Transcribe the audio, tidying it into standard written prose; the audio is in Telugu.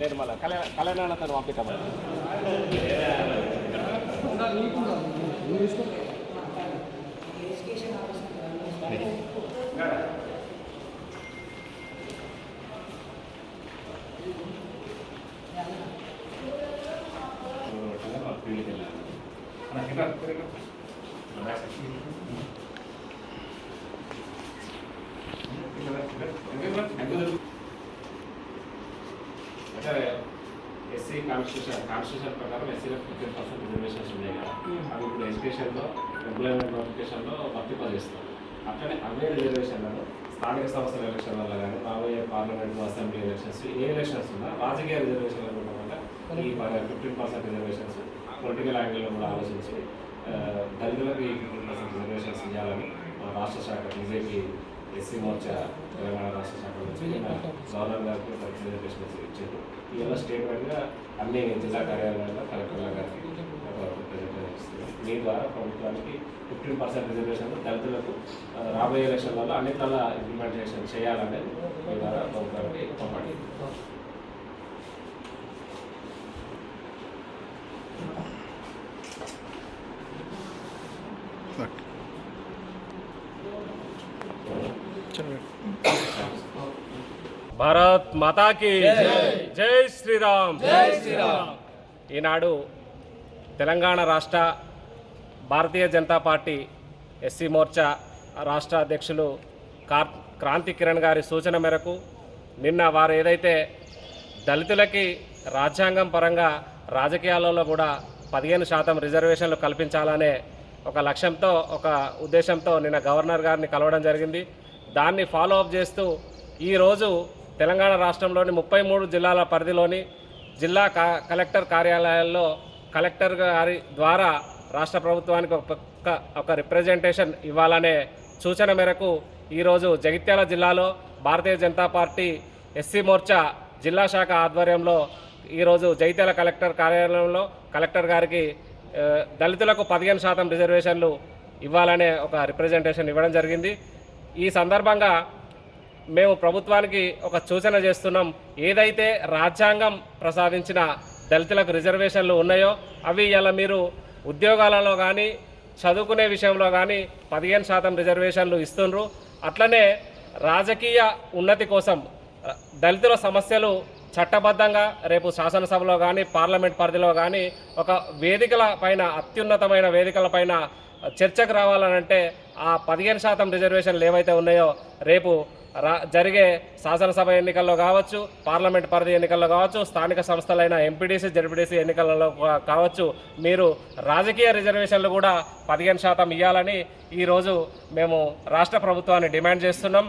నేను మళ్ళీ కళ్యాణ తను పంపిస్తామని ఎస్సీ కాన్స్టిట్యూషన్ ప్రకారం ఎస్సీలకు 15% రిజర్వేషన్స్ ఉన్నాయి కదా, అవి ఇప్పుడు ఎడ్యుకేషన్లో ఎంప్లాయ్మెంట్ నోటిఫికేషన్లో వర్తింపజేస్తారు. అట్లనే అవే రిజర్వేషన్లలో స్థానిక సంస్థల ఎలక్షన్లలో కానీ రాబోయే పార్లమెంట్ అసెంబ్లీ ఎలక్షన్స్ ఏ ఎలక్షన్స్ ఉన్నా రాజకీయ రిజర్వేషన్లు ఉండడం వల్ల ఈ 15% రిజర్వేషన్స్ పొలిటికల్ యాంగిల్లో కూడా ఆలోచించి దళితులకు ఈ 15% రిజర్వేషన్స్ ఇవ్వాలని మన రాష్ట్ర శాఖ బీజేపీ ఎస్సీ మోర్చా తెలంగాణ రాష్ట్ర శాఖ నుంచి గవర్నర్ గారికి రిజర్వేషన్స్ ఇచ్చారు. ఇవాళ స్టేట్ వైడ్గా అన్ని జిల్లా కార్యాలయాల్లో కలెక్టర్ల గారికి రిప్రజెంటేషన్ ఇస్తుంది. మీ ద్వారా ప్రభుత్వానికి 15% రిజర్వేషన్ దళితులకు రాబోయే ఎలక్షన్లలో అన్నిట్లలో ఇంప్లిమెంటేషన్ చేయాలనేది మీ ద్వారా ప్రభుత్వానికి పంపండి. భారత్ మాతాకి జై శ్రీరామ్. ఈనాడు తెలంగాణ రాష్ట్ర భారతీయ జనతా పార్టీ ఎస్సీ మోర్చా రాష్ట్ర అధ్యక్షులు క్రాంతి కిరణ్ గారి సూచన మేరకు నిన్న వారు ఏదైతే దళితులకి రాజ్యాంగం పరంగా రాజకీయాలలో కూడా 15% రిజర్వేషన్లు కల్పించాలనే ఒక లక్ష్యంతో ఒక ఉద్దేశంతో నిన్న గవర్నర్ గారిని కలవడం జరిగింది. దాన్ని ఫాలో అప్ చేస్తూ ఈరోజు తెలంగాణ రాష్ట్రంలోని 33 జిల్లాల పరిధిలోని జిల్లా కలెక్టర్ కార్యాలయాల్లో కలెక్టర్ గారి ద్వారా రాష్ట్ర ప్రభుత్వానికి ఒక రిప్రజెంటేషన్ ఇవ్వాలనే సూచన మేరకు ఈరోజు జగిత్యాల జిల్లాలో భారతీయ జనతా పార్టీ ఎస్సీ మోర్చా జిల్లా శాఖ ఆధ్వర్యంలో ఈరోజు జగిత్యాల కలెక్టర్ కార్యాలయంలో కలెక్టర్ గారికి దళితులకు 15% రిజర్వేషన్లు ఇవ్వాలనే ఒక రిప్రజెంటేషన్ ఇవ్వడం జరిగింది. ఈ సందర్భంగా మేము ప్రభుత్వానికి ఒక సూచన చేస్తున్నాం. ఏదైతే రాజ్యాంగం ప్రసాదించిన దళితులకు రిజర్వేషన్లు ఉన్నాయో అవి ఇలా మీరు ఉద్యోగాలలో కానీ చదువుకునే విషయంలో కానీ 15% రిజర్వేషన్లు ఇస్తున్నారు. అట్లనే రాజకీయ ఉన్నతి కోసం దళితుల సమస్యలు చట్టబద్ధంగా రేపు శాసనసభలో కానీ పార్లమెంట్ పరిధిలో కానీ ఒక వేదికల పైన అత్యున్నతమైన వేదికల పైన చర్చకు రావాలనంటే ఆ 15% రిజర్వేషన్లు ఏవైతే ఉన్నాయో రేపు జరిగే శాసనసభ ఎన్నికల్లో కావచ్చు, పార్లమెంట్ పరిధి ఎన్నికల్లో కావచ్చు, స్థానిక సంస్థలైన ఎంపీడీసీ జడ్పీడీసీ ఎన్నికలలో కావచ్చు, మీరు రాజకీయ రిజర్వేషన్లు కూడా 15% ఇవ్వాలని ఈరోజు మేము రాష్ట్ర ప్రభుత్వాన్ని డిమాండ్ చేస్తున్నాం.